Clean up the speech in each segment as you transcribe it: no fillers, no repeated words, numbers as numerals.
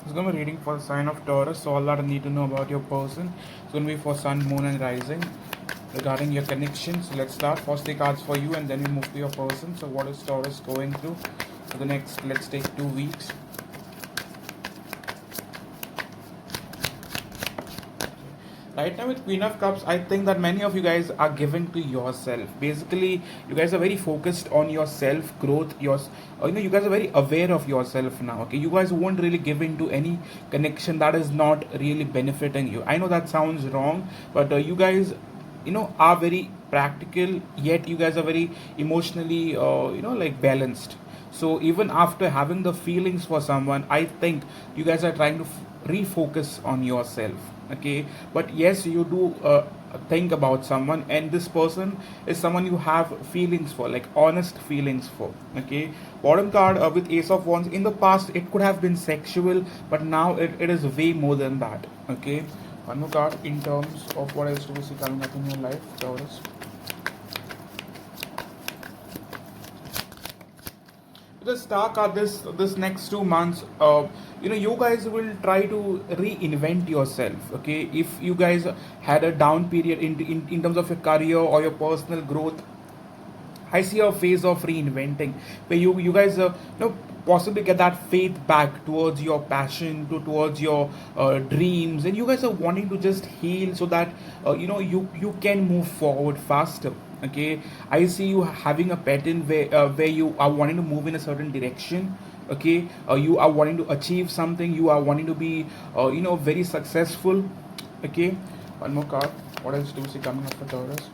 It's going to be reading for the sign of Taurus. So all that I need to know about your person. It's going to be for Sun, Moon, and Rising. Regarding your connection, so let's start. First, the cards for you, and then we move to your person. So, what is Taurus going through for the next? Let's take 2 weeks. Right now with Queen of Cups, I think that many of you guys are giving to yourself. Basically, you guys are very focused on your self growth. You guys are very aware of yourself now. Okay, you guys won't really give into any connection that is not really benefiting you. I know that sounds wrong, but you guys, are very practical. Yet you guys are very emotionally, like balanced. So even after having the feelings for someone, I think you guys are trying to refocus on yourself. Okay, but yes, you do think about someone, and this person is someone you have feelings for, like honest feelings for. Okay, bottom card with Ace of Wands. In the past it could have been sexual, but now it is way more than that. Okay, one more card in terms of what else do we see coming up in your life, Taurus. The star card this next 2 months, you guys will try to reinvent yourself. Okay, if you guys had a down period in terms of your career or your personal growth, I see a phase of reinventing where you guys possibly get that faith back towards your passion, towards your dreams, and you guys are wanting to just heal so that you can move forward faster. Okay, I see you having a pattern where you are wanting to move in a certain direction. Okay, you are wanting to achieve something. You are wanting to be very successful. Okay, one more card. What else do we see coming up for Taurus?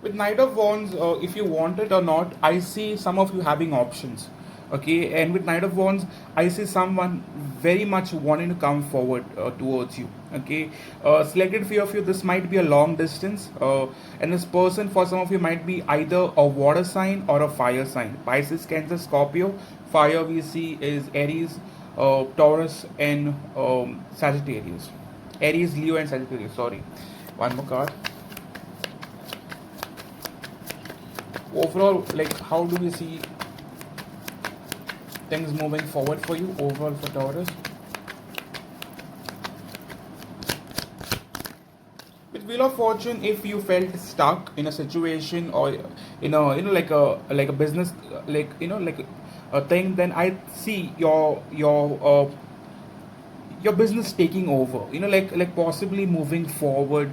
With Knight of Wands, if you want it or not, I see some of you having options. Okay, and with Knight of Wands, I see someone very much wanting to come forward towards you. Okay, selected few of you, this might be a long distance, and this person for some of you might be either a water sign or a fire sign. Pisces, Cancer, Scorpio. Fire we see is Aries, Taurus, and Sagittarius. Aries, Leo, and Sagittarius. Sorry, one more card. Overall, like how do we see things moving forward for you overall for Taurus? With Wheel of Fortune, if you felt stuck in a situation or like a business, like a thing, then I see your business taking over, like possibly moving forward.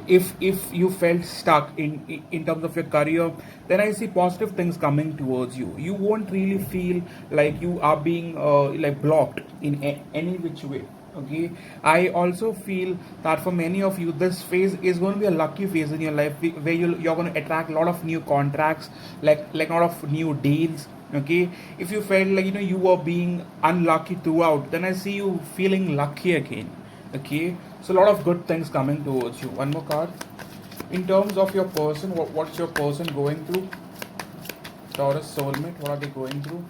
If you felt stuck in terms of your career, then I see positive things coming towards you. You won't really feel like you are being like blocked in any which way. Okay, I also feel that for many of you this phase is going to be a lucky phase in your life where you're going to attract a lot of new contracts, like a lot of new deals. Okay, if you felt like you were being unlucky throughout, then I see you feeling lucky again. Okay, so a lot of good things coming towards you. One more card in terms of your person. What's your person going through? Taurus soulmate, what are they going through?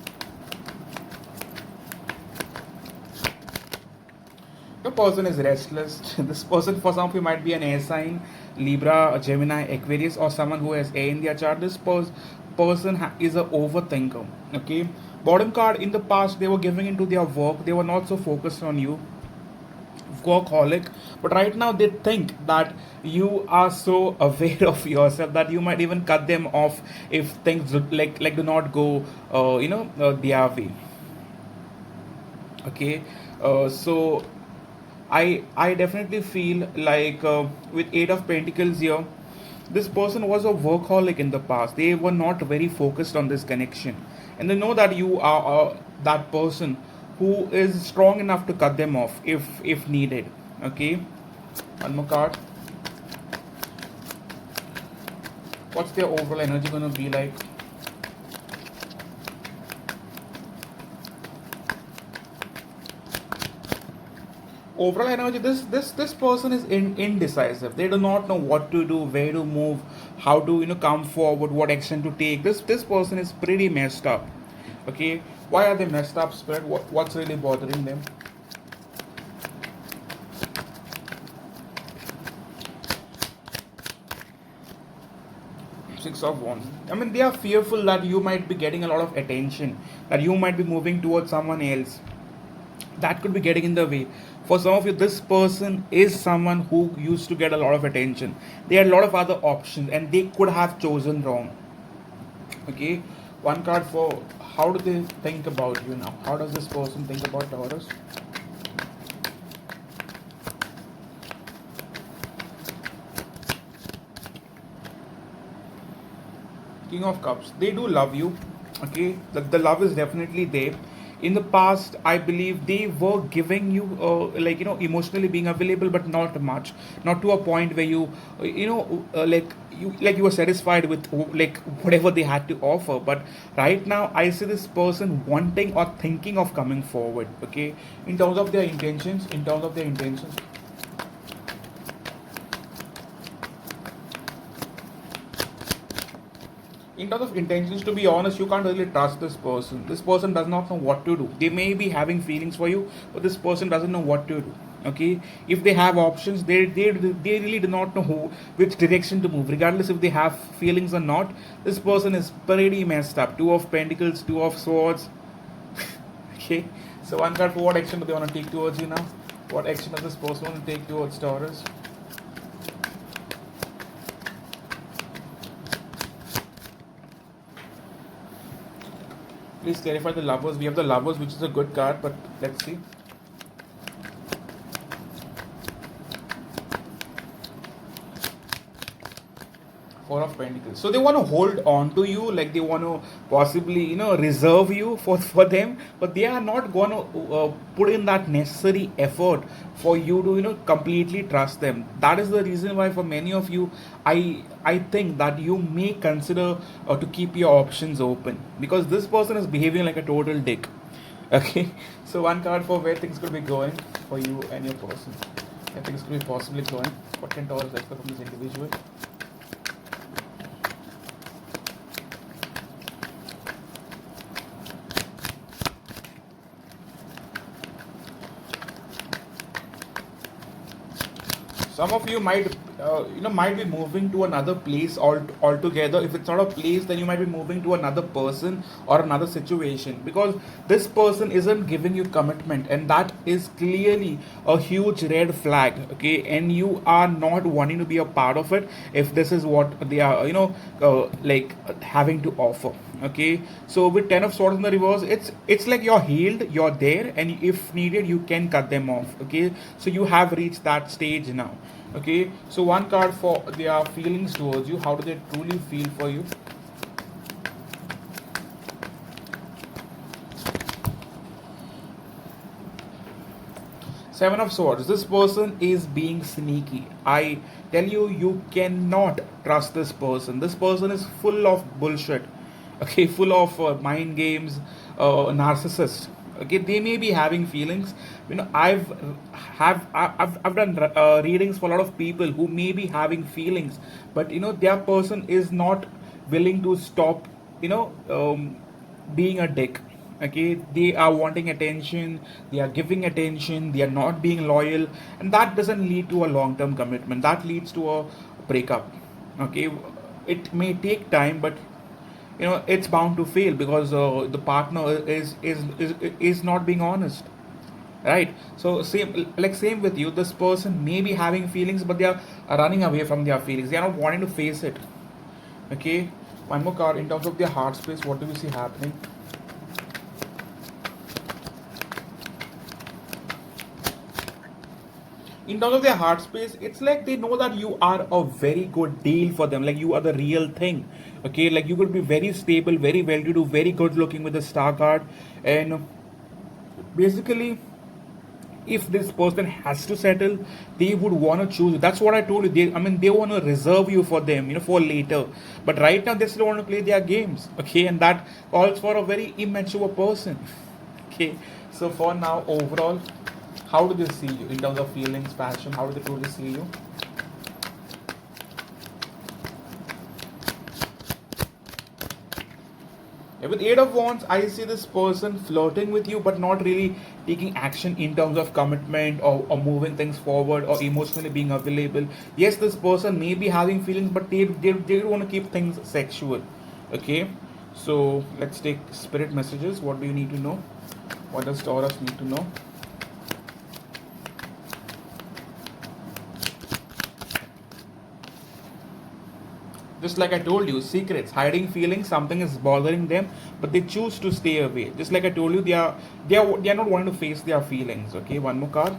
Your person is restless. This person for some of you might be an air sign, Libra, Gemini, Aquarius, or someone who has air in their chart. This person is a overthinker. Okay, bottom card, in the past they were giving into their work, they were not so focused on you, workaholic, but right now they think that you are so aware of yourself that you might even cut them off if things do not go their way. Okay, so I definitely feel like with Eight of Pentacles here, this person was a workaholic in the past. They were not very focused on this connection, and they know that you are that person who is strong enough to cut them off if needed. Okay, one more card. What's their overall energy gonna be like? Overall energy, this person is indecisive. They do not know what to do, where to move, how to come forward, what action to take. This person is pretty messed up. Okay, why are they messed up, Spirit? What's really bothering them? Six of Wands. I mean, they are fearful that you might be getting a lot of attention, that you might be moving towards someone else. That could be getting in the way. For some of you, this person is someone who used to get a lot of attention. They had a lot of other options and they could have chosen wrong. Okay, one card for how do they think about you now? How does this person think about Taurus? King of Cups. They do love you. Okay, the love is definitely there. In the past, I believe they were giving you, like emotionally being available, but not much, not to a point where you, like you were satisfied with like whatever they had to offer. But right now, I see this person wanting or thinking of coming forward. Okay, in terms of their intentions, in terms of intentions, to be honest, you can't really trust this person. This person does not know what to do. They may be having feelings for you, but this person doesn't know what to do. Okay, if they have options, they really do not know which direction to move, regardless if they have feelings or not. This person is pretty messed up. Two of Pentacles, Two of Swords. Okay, so one card for what action do they want to take towards you now? What action does this person want to take towards Taurus? Please clarify the Lovers. We have the Lovers, which is a good card, but let's see. Four of Pentacles. So they want to hold on to you, like they want to possibly, reserve you for them, but they are not going to put in that necessary effort for you to, completely trust them. That is the reason why for many of you, I think that you may consider to keep your options open, because this person is behaving like a total dick. Okay, so one card for where things could be going for you and your person. I think it's could be possibly going. What can Taurus expect from this individual? Some of you might be moving to another place altogether. If it's not a place, then you might be moving to another person or another situation, because this person isn't giving you commitment, and that is clearly a huge red flag. Okay, and you are not wanting to be a part of it if this is what they are having to offer. Okay, so with Ten of Swords in the reverse, it's like you're healed, you're there, and if needed you can cut them off. Okay, so you have reached that stage now. Okay, so one card for their feelings towards you. How do they truly feel for you? Seven of Swords. This person is being sneaky. I tell you, you cannot trust this person. This person is full of bullshit. Okay, full of mind games, narcissist. Okay, they may be having feelings. I've done readings for a lot of people who may be having feelings, but their person is not willing to stop. Being a dick. Okay, they are wanting attention, they are giving attention, they are not being loyal, and that doesn't lead to a long term commitment. That leads to a breakup. Okay, it may take time, but it's bound to fail, because the partner is not being honest, right? So same with you. This person may be having feelings, but they are running away from their feelings. They are not wanting to face it. Okay, one more card in terms of their heart space. What do we see happening? In terms of their heart space, it's like they know that you are a very good deal for them, like you are the real thing. Okay, like you could be very stable, very well to do, very good looking with the star card. And basically, if this person has to settle, they would want to choose you. That's what I told you. They want to reserve you for them, for later. But right now, they still want to play their games. Okay, and that calls for a very immature person. Okay, so for now, overall, how do they see you in terms of feelings, passion? How do they truly see you? With Eight of Wands, I see this person flirting with you, but not really taking action in terms of commitment or moving things forward or emotionally being available. Yes, this person may be having feelings, but they want to keep things sexual. Okay, so let's take spirit messages. What do you need to know? What does Taurus need to know? Just like I told you, secrets, hiding feelings, something is bothering them, but they choose to stay away. Just like I told you, they are not wanting to face their feelings. Okay, one more card.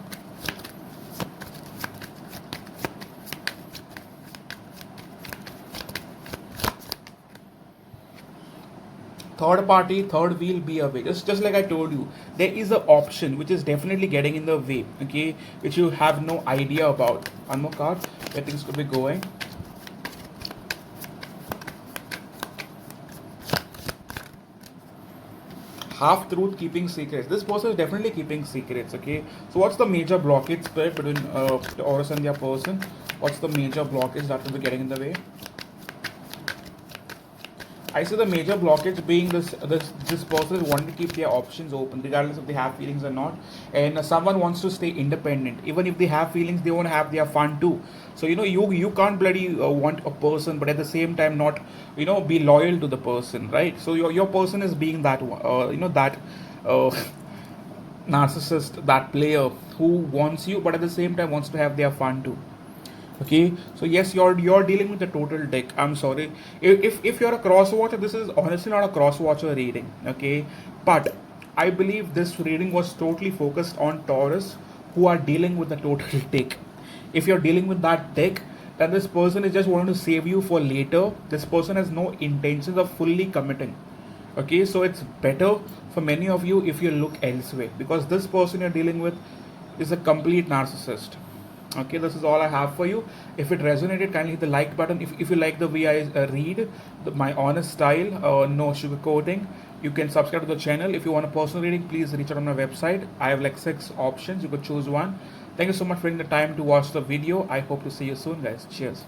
Third party, third wheel, be away. Just like I told you, there is an option which is definitely getting in the way. Okay, which you have no idea about. One more card where things could be going. Half truth, keeping secrets. This person is definitely keeping secrets. Okay, so what's the major blockage, spirit, between the Taurus and their person? What's the major blockage that will be getting in the way? I see the major blockage being this person is wanting to keep their options open, regardless if they have feelings or not. And someone wants to stay independent, even if they have feelings, they want to have their fun too. So you can't bloody want a person, but at the same time not be loyal to the person, right? So your person is being that that uh, narcissist, that player who wants you, but at the same time wants to have their fun too. Okay, so yes, you're dealing with the total deck. I'm sorry, if you're a cross watcher, this is honestly not a cross watcher reading. Okay, but I believe this reading was totally focused on Taurus who are dealing with the total deck. If you're dealing with that deck, then this person is just wanting to save you for later. This person has no intentions of fully committing. Okay, so it's better for many of you if you look elsewhere, because this person you're dealing with is a complete narcissist. Okay, this is all I have for you. If it resonated, kindly hit the like button. If you like the way I read, my honest style, no sugarcoating, you can subscribe to the channel. If you want a personal reading, please reach out on my website. I have like 6 options, you could choose one. Thank you so much for taking the time to watch the video. I hope to see you soon, guys. Cheers.